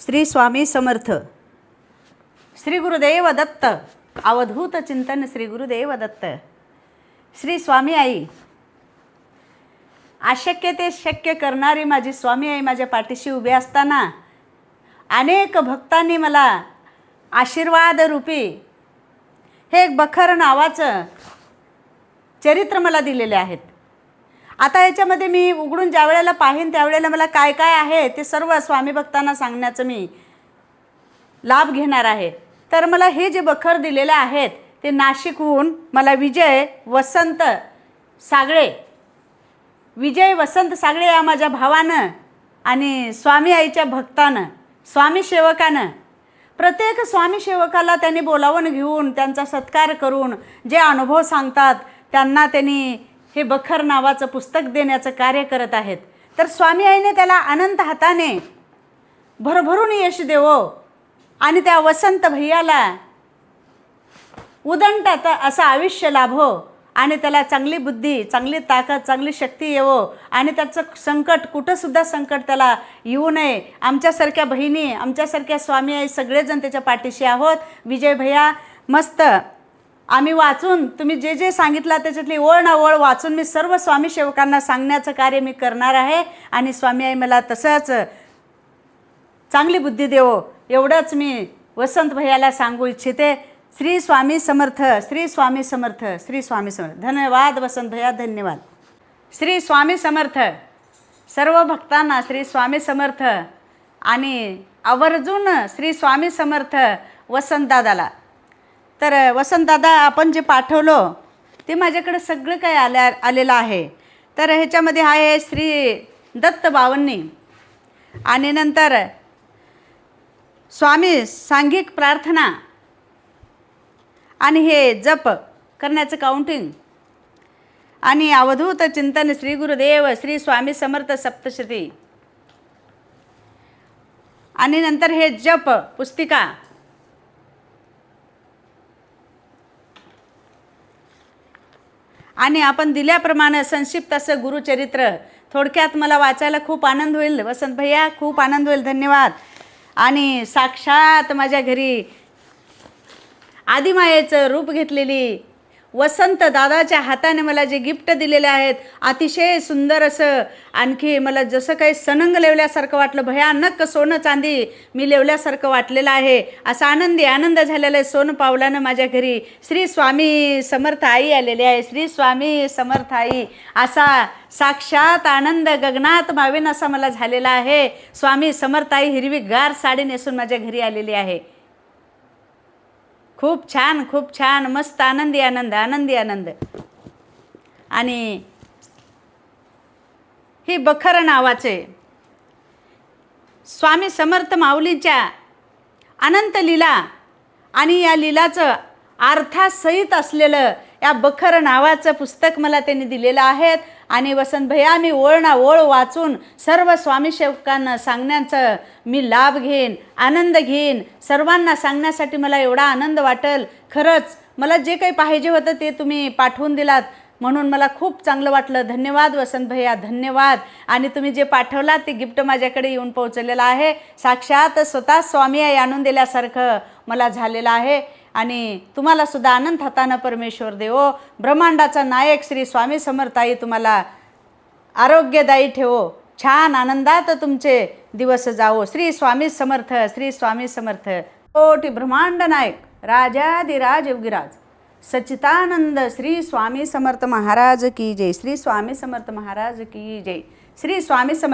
श्री स्वामी समर्थ. श्री गुरुदेव दत्त. अवधूत चिंतन श्री गुरुदेव दत्त. श्री स्वामी आई. अशक्य ते शक्य करणारी माझी स्वामी आई माझ्या पाठीशी उभी असताना अनेक भक्तांनी मला आशीर्वाद रूपी हे एक बखर नावाचं चरित्र मला दिलेले आहेत. आता याच्यामध्ये मी उघडून ज्या वेळेला पाहीन त्यावेळेला मला काय काय आहे ते सर्व स्वामी भक्तांना सांगण्याचं मी लाभ घेणार आहे. तर मला हे जे बखर दिलेले आहेत ते नाशिकहून मला विजय वसंत सागळे या माझ्या भावानं आणि स्वामी आईच्या भक्तानं स्वामी सेवकानं प्रत्येक स्वामी सेवकाला त्यांनी बोलावून घेऊन त्यांचा सत्कार करून जे अनुभव सांगतात त्यांना त्यांनी हे बखर नावाचं पुस्तक देण्याचं कार्य करत आहेत. तर स्वामी आईने त्याला अनंत हाताने भरभरून यश देवो आणि त्या वसंत भैयाला उदंड असं आयुष्य लाभो आणि त्याला चांगली बुद्धी चांगली ताकद चांगली शक्ती येवो आणि त्याचं संकट कुठंसुद्धा संकट त्याला येऊ नये. आमच्यासारख्या बहिणी आमच्यासारख्या स्वामी आई सगळेजण त्याच्या पाठीशी आहोत. विजय भैया मस्त आम्ही वाचून तुम्ही जे जे सांगितलं त्याच्यातली ओळ ना ओळ वाचून मी सर्व स्वामी सेवकांना सांगण्याचं कार्य मी करणार आहे आणि स्वामी आई मला तसंच चांगली बुद्धी देवो एवढंच मी वसंत भैयाला सांगू इच्छिते. श्री स्वामी समर्थ. श्री स्वामी समर्थ. श्री स्वामी समर्थ. धन्यवाद वसंत भैया धन्यवाद. श्री स्वामी समर्थ. सर्व भक्तांना श्री स्वामी समर्थ आणि आवर्जून श्री स्वामी समर्थ वसंतदादाला. तर वसंतदादा आपण जे पाठवलं ते माझ्याकडे सगळं काय आलेलं आहे. तर ह्याच्यामध्ये आहे श्री दत्त बावन्नी आणि नंतर स्वामी सांघिक प्रार्थना आणि हे जप करण्याचं काउंटिंग आणि अवधूत चिंतन श्री गुरुदेव श्री स्वामी समर्थ सप्तशती आणि नंतर हे जप पुस्तिका आणि आपण दिल्याप्रमाणे संक्षिप्त असं गुरुचरित्र थोडक्यात मला वाचायला खूप आनंद होईल वसंत भैया खूप आनंद होईल. धन्यवाद. आणि साक्षात माझ्या घरी आदिमायेचं रूप घेतलेली वसंत दादाच्या हाताने मला जे गिफ्ट दिलेले आहेत अतिशय सुंदर असं आणखी मला जसं काही सनंग लेवल्यासारखं वाटलं. भयानक सोनं चांदी मी लेवल्यासारखं वाटलेलं आहे. असा आनंद झालेला आहे. सोनं पावलानं माझ्या घरी श्री स्वामी समर्थ आई आलेली आहे. श्री स्वामी समर्थ आई असा साक्षात आनंद गगनात मावेन असा मला झालेला आहे. स्वामी समर्थ आई हिरवीगार साडी नेसून माझ्या घरी आलेली आहे. खूप छान मस्त आनंदी आनंद. आणि हे बखर नावाचे स्वामी समर्थ माऊलीच्या अनंत लीला आणि या लीलाचं अर्थासहित असलेलं या बखर नावाचं पुस्तक मला त्यांनी दिलेलं आहे. आणि वसंत भैया मी ओळ ना ओळ वाचून सर्व स्वामी सेवकांना सांगण्याचं मी लाभ घेईन आनंद घेईन. सर्वांना सांगण्यासाठी मला एवढा आनंद वाटेल. खरंच मला जे काही पाहिजे होतं ते तुम्ही पाठवून दिलात म्हणून मला खूप चांगलं वाटलं. धन्यवाद वसंत भैया धन्यवाद. आणि तुम्ही जे पाठवलात ते गिफ्ट माझ्याकडे येऊन पोहोचलेलं आहे. साक्षात स्वतः स्वामी आई आणून दिल्यासारखं मला झालेलं आहे. आणि तुम्हाला सुद्धा अनंत हातानं परमेश्वर देवो. ब्रह्मांडाचा नायक श्री स्वामी समर्थ आई तुम्हाला आरोग्यदायी ठेवो. छान आनंदात तुमचे दिवस जावो. श्री स्वामी समर्थ. श्री स्वामी समर्थ. कोटी ब्रह्मांड नायक राजाधिराज योगीराज सच्चिदानंद श्री स्वामी समर्थ महाराज की जय. श्री स्वामी समर्थ महाराज की जय. श्री स्वामी समर्थ.